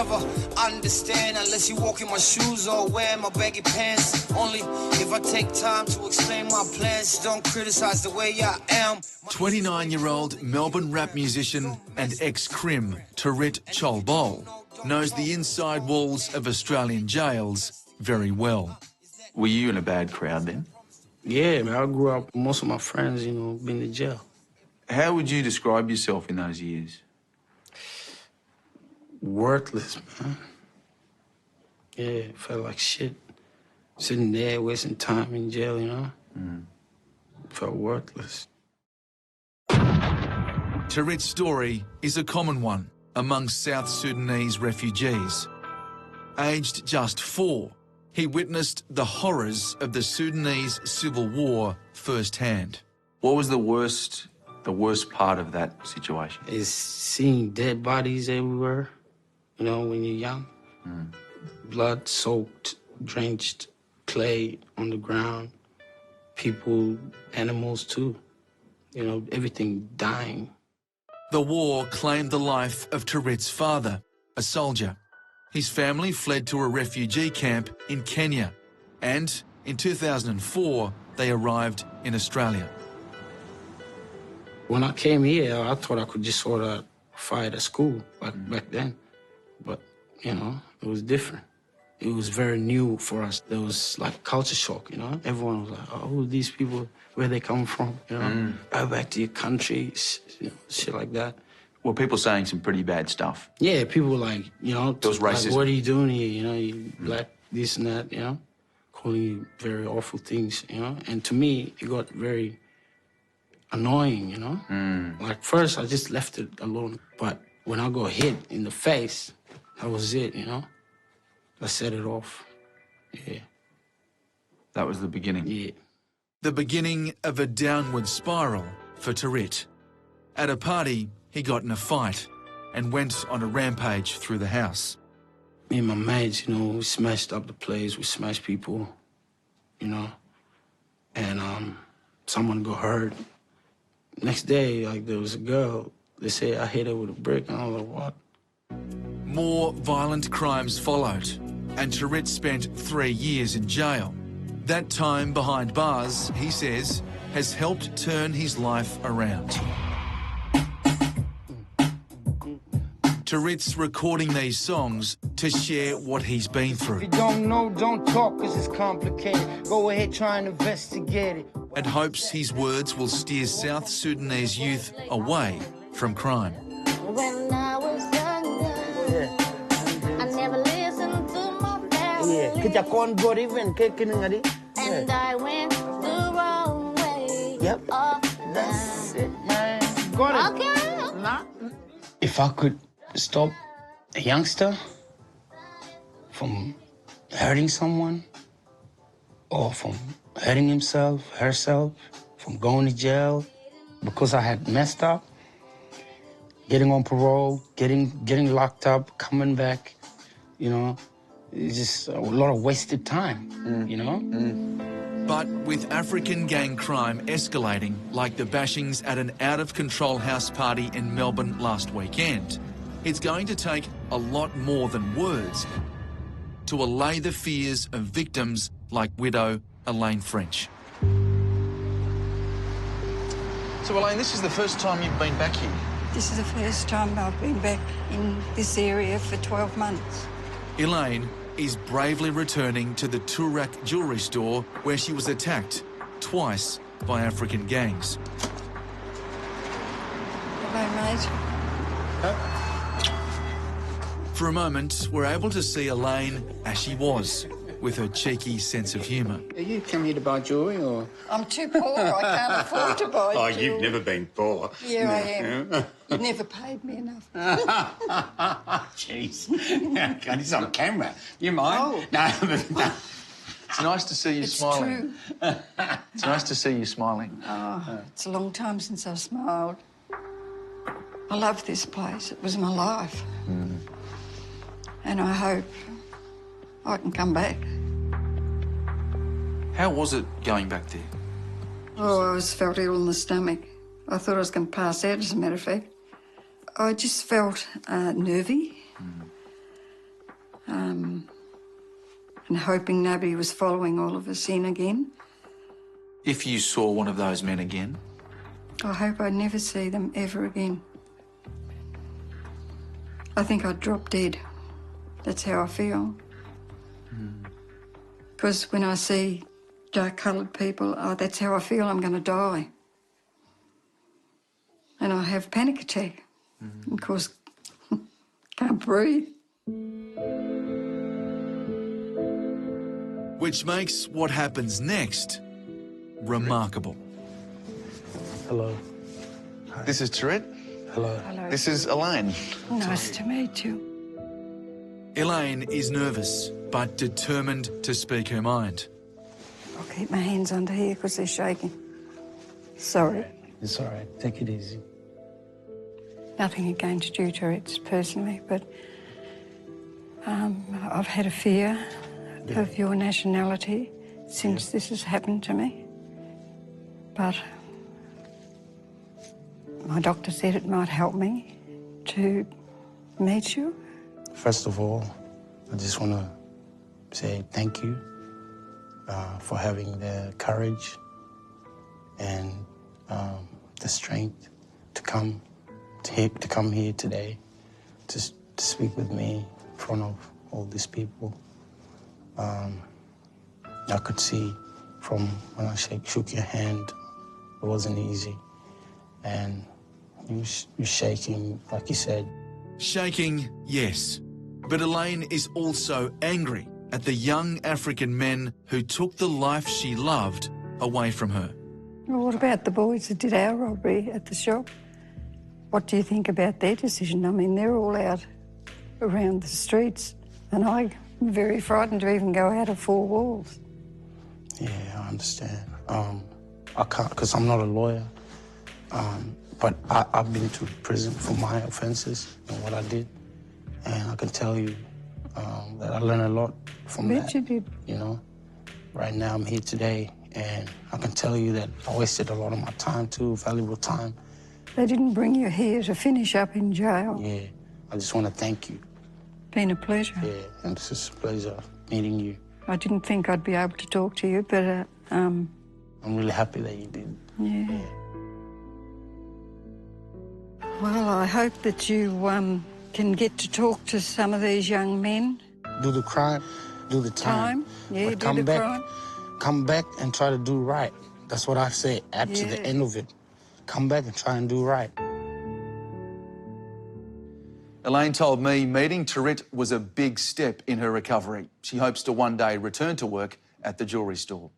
never understand unless you walk in my shoes or wear my baggy pants. Only if I take time to explain my plans. Don't criticize the way I am. 29-year-old Melbourne rap musician and ex-crim Territ Cholbol knows the inside walls of Australian jails very well. Were you in a bad crowd then? Yeah, man, I grew up, most of my friends, you know, been to jail. How would you describe yourself in those years? Worthless, man. Yeah, felt like shit. Sitting there, wasting time in jail, you know? Felt worthless. Territ's story is a common one among South Sudanese refugees. Aged just 4, he witnessed the horrors of the Sudanese civil war firsthand. What was the worst part of that situation? Is seeing dead bodies everywhere, you know, when you're young. Blood-soaked, drenched clay on the ground. People, animals too. You know, everything dying. The war claimed the life of Territ's father, a soldier. His family fled to a refugee camp in Kenya, and in 2004, they arrived in Australia. When I came here, I thought I could just sort of fight at school back then. But, you know, it was different. It was very new for us. There was like culture shock, you know? Everyone was like, oh, who are these people? Where they come from, you know? Go back to your country, you know, shit like that. Were people saying some pretty bad stuff? Yeah, people were like, you know, There was racism. like, what are you doing here? You know, you black, this and that, you know? Calling you very awful things, you know? And to me, it got very annoying, you know? Like, first, I just left it alone. But when I got hit in the face, that was it, you know? I set it off. Yeah. That was the beginning? Yeah. The beginning of a downward spiral for Territ. At a party, he got in a fight and went on a rampage through the house. Me and my mates, you know, we smashed up the place, we smashed people, you know, and someone got hurt. Next day, like, there was a girl, they say I hit her with a brick, and I was like, what? More violent crimes followed, and Territ spent 3 years in jail. That time behind bars, he says, has helped turn his life around. Territ's recording these songs to share what he's been through. If you don't know, don't talk, cause it's complicated. Go ahead, try and investigate it. And hopes his words will steer South Sudanese youth away from crime. When I was younger, I never listened to my parents. And I went the wrong way. Yep. That's it, man. Got it. Okay. If I could stop a youngster from hurting someone or from hurting himself, herself, from going to jail because I had messed up, getting on parole, getting locked up, coming back, you know, it's just a lot of wasted time, you know? But with African gang crime escalating, like the bashings at an out-of-control house party in Melbourne last weekend, it's going to take a lot more than words to allay the fears of victims like widow Elaine French. So, Elaine, this is the first time you've been back here? This is the first time I've been back in this area for 12 months. Elaine is bravely returning to the Turak jewellery store where she was attacked twice by African gangs. Hello, mate. For a moment, we're able to see Elaine as she was, with her cheeky sense of humour. Are you come here to buy jewellery or? I'm too poor. I can't afford to buy Oh, jewellery. you've never been poor. Yeah, I am. You never paid me enough. Jeez. God, it's on camera. You mind? Oh. No. It's nice to see you It's smiling. true. It's nice to see you smiling. Oh, it's a long time since I've smiled. I love this place. It was my life. And I hope I can come back. How was it going back there? Oh, I was felt ill in the stomach. I thought I was going to pass out, as a matter of fact. I just felt nervy. and hoping nobody was following all of us in again. If you saw one of those men again, I hope I never see them ever again. I think I'd drop dead. That's how I feel. Because when I see dark-coloured people, that's how I feel I'm going to die. And I have panic attack. Of course, can't breathe. which makes what happens next remarkable. Hello. This is Tourette. Hello. Hello. This is Elaine. Nice to meet you. Elaine is nervous, but determined to speak her mind. I'll keep my hands under here because they're shaking. Sorry. It's all right. Take it easy. Nothing against you, Tourette's, personally, but I've had a fear of your nationality since this has happened to me. But my doctor said it might help me to meet you. First of all, I just want to say thank you for having the courage and the strength to come here today to speak with me in front of all these people. I could see from when I shook your hand, it wasn't easy. And you're shaking, like you said. Shaking, yes. But Elaine is also angry at the young African men who took the life she loved away from her. Well, what about the boys that did our robbery at the shop? What do you think about their decision? I mean, they're all out around the streets, and I'm very frightened to even go out of four walls. Yeah, I understand. I can't, because I'm not a lawyer, but I've been to prison for my offences and what I did, and I can tell you that I learned a lot from that. Bet you did. You know, right now I'm here today, and I can tell you that I wasted a lot of my time too, valuable time. They didn't bring you here to finish up in jail. Yeah, I just want to thank you. Been a pleasure. Yeah, and it's just a pleasure meeting you. I didn't think I'd be able to talk to you, but I'm really happy that you did. yeah. Well, I hope that you can get to talk to some of these young men. Do the crime, do the time. Yeah, but do come the back, crime. Come back and try to do right. That's what I say at to the Yeah. end of it. Come back and try and do right. Elaine told me meeting Tourette was a big step in her recovery. She hopes to one day return to work at the jewellery store.